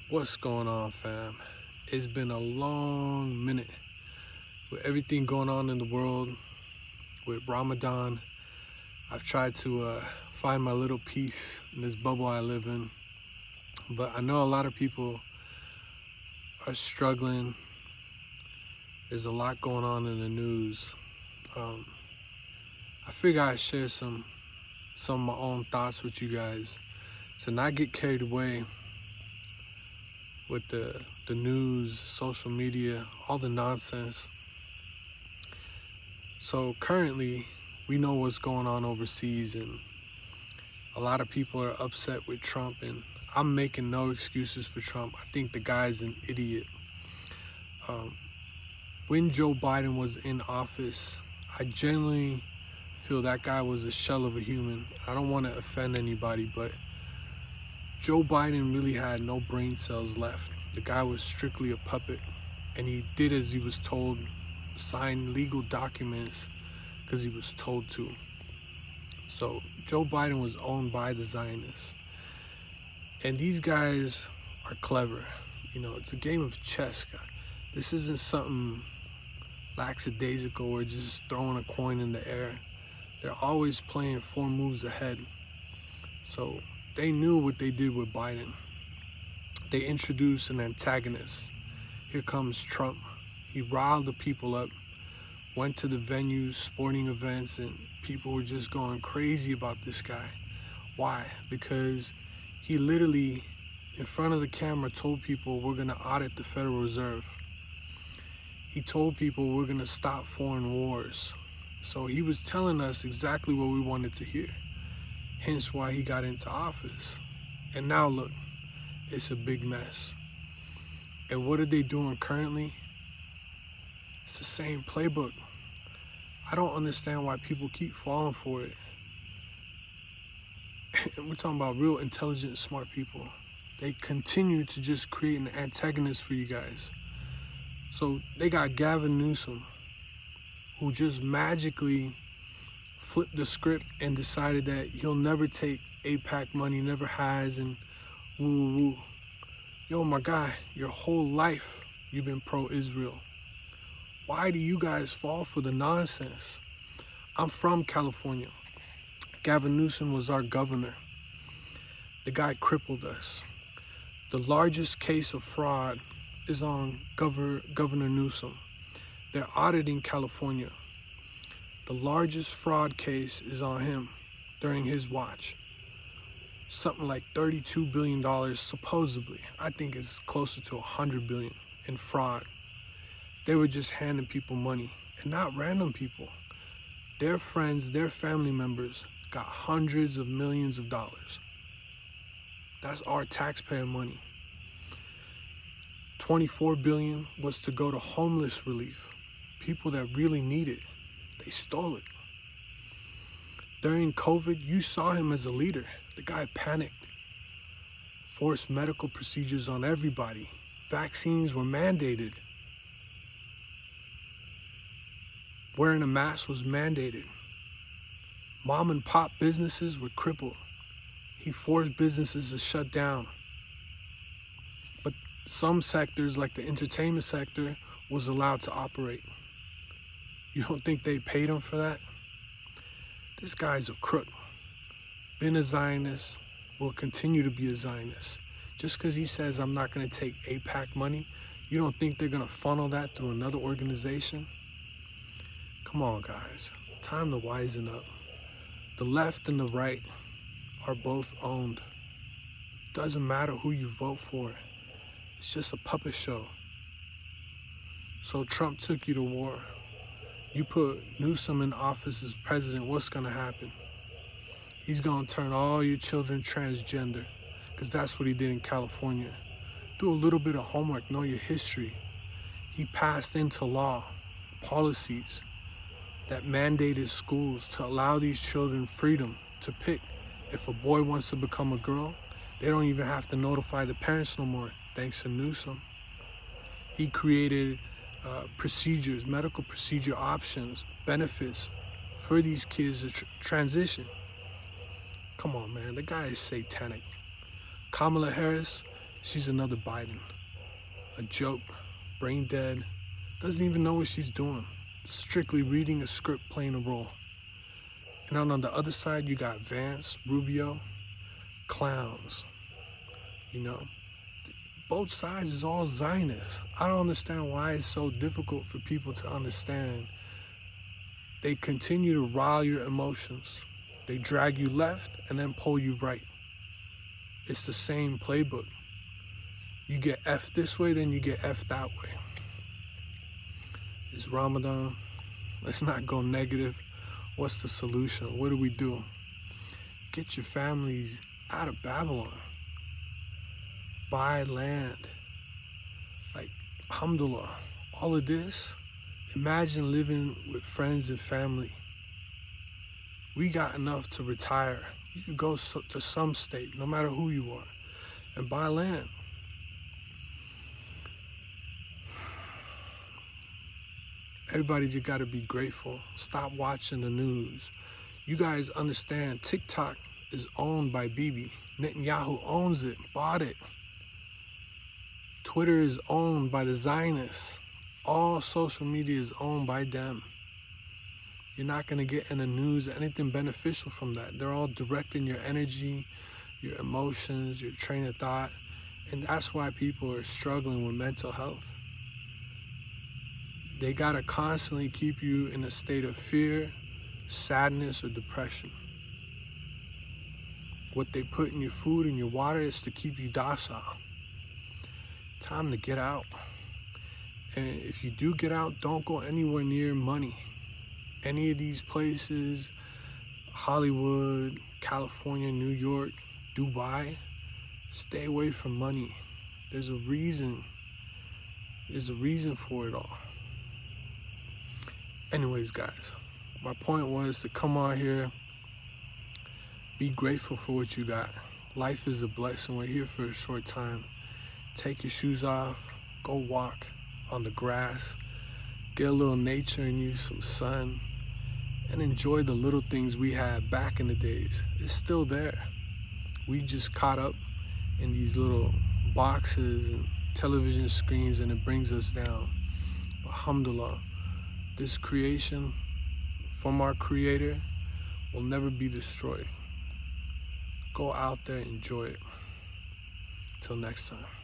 What's going on, fam? It's been a long minute with everything going on in the world with Ramadan. I've tried to find my little peace in this bubble I live in, but I know a lot of people are struggling. There's a lot going on in the news. Um, I figure I'd share some of my own thoughts with you guys to not get carried away with the news, social media, all the nonsense. So currently, we know what's going on overseas, and a lot of people are upset with Trump, and I'm making no excuses for Trump. I think the guy's an idiot. Um, when Joe Biden was in office, I genuinely feel that guy was a shell of a human. I don't want to offend anybody, but Joe Biden really had no brain cells left. The guy was strictly a puppet, and he did as he was told, signed legal documents because he was told to. So Joe Biden was owned by the Zionists. And these guys are clever. You know, it's a game of chess. This isn't something lackadaisical or just throwing a coin in the air. They're always playing 4 moves ahead. So they knew what they did with Biden. They introduced an antagonist. Here comes Trump. He riled the people up, went to the venues, sporting events, and people were just going crazy about this guy. Why? Because he literally, in front of the camera, told people we're going to audit the Federal Reserve. He told people we're going to stop foreign wars. So he was telling us exactly what we wanted to hear. Hence why he got into office. And now look, it's a big mess. And what are they doing currently? It's the same playbook. I don't understand why people keep falling for it. And we're talking about real intelligent, smart people. They continue to just create an antagonist for you guys. So they got Gavin Newsom, who just magically flipped the script and decided that he'll never take AIPAC money, never has, and woo woo woo. Yo, my guy, your whole life you've been pro-Israel. Why do you guys fall for the nonsense? I'm from California. Gavin Newsom was our governor. The guy crippled us. The largest case of fraud is on Governor Newsom. They're auditing California. The largest fraud case is on him during his watch. Something like $32 billion supposedly. I think it's closer to $100 billion in fraud. They were just handing people money, and not random people. Their friends, their family members got hundreds of millions of dollars. That's our taxpayer money. 24 billion was to go to homeless relief, people that really need it. They stole it. During COVID, you saw him as a leader. The guy panicked, forced medical procedures on everybody. Vaccines were mandated. Wearing a mask was mandated. Mom and pop businesses were crippled. He forced businesses to shut down. But some sectors, like the entertainment sector, was allowed to operate. You don't think they paid him for that? This guy's a crook. Been a Zionist, will continue to be a Zionist. Just because he says, I'm not going to take AIPAC money, you don't think they're going to funnel that through another organization? Come on, guys. Time to wisen up. The left and the right are both owned. Doesn't matter who you vote for. It's just a puppet show. So Trump took you to war. You put Newsom in office as president, what's going to happen? He's going to turn all your children transgender, because that's what he did in California. Do a little bit of homework, know your history. He passed into law policies that mandated schools to allow these children freedom to pick. If a boy wants to become a girl, they don't even have to notify the parents no more, thanks to Newsom. He created procedures, medical procedure options, benefits for these kids to transition. Come on, man, the guy is satanic. Kamala Harris, She's another Biden. A joke, brain dead, doesn't even know what she's doing. Strictly reading a script, playing a role. And on the other side, you got Vance, Rubio, clowns. You know, both sides is all Zionists. I don't understand why it's so difficult for people to understand. They continue to rile your emotions. They drag you left and then pull you right. It's the same playbook. You get F this way, then you get F that way. It's Ramadan. Let's not go negative. What's the solution? What do we do? Get your families out of Babylon. Buy land. Like, alhamdulillah, all of this. Imagine living with friends and family. We got enough to retire. You could go to some state, no matter who you are, and buy land. Everybody just got to be grateful. Stop watching the news. You guys understand TikTok is owned by Bibi. Netanyahu owns it, bought it. Twitter is owned by the Zionists. All social media is owned by them. You're not going to get in the news anything beneficial from that. They're all directing your energy, your emotions, your train of thought. And that's why people are struggling with mental health. They got to constantly keep you in a state of fear, sadness, or depression. What they put in your food and your water is to keep you docile. Time to get out. And if you do get out, don't go anywhere near money. Any of these places, Hollywood, California, New York, Dubai, stay away from money. There's a reason. There's a reason for it all. Anyways, guys, my point was to come on here, be grateful for what you got. Life is a blessing. We're here for a short time. Take your shoes off, go walk on the grass, get a little nature in you, some sun, and enjoy the little things we had back in the days. It's still there. We just caught up in these little boxes and television screens, and it brings us down. But alhamdulillah, this creation from our Creator will never be destroyed. Go out there and enjoy it. Till next time.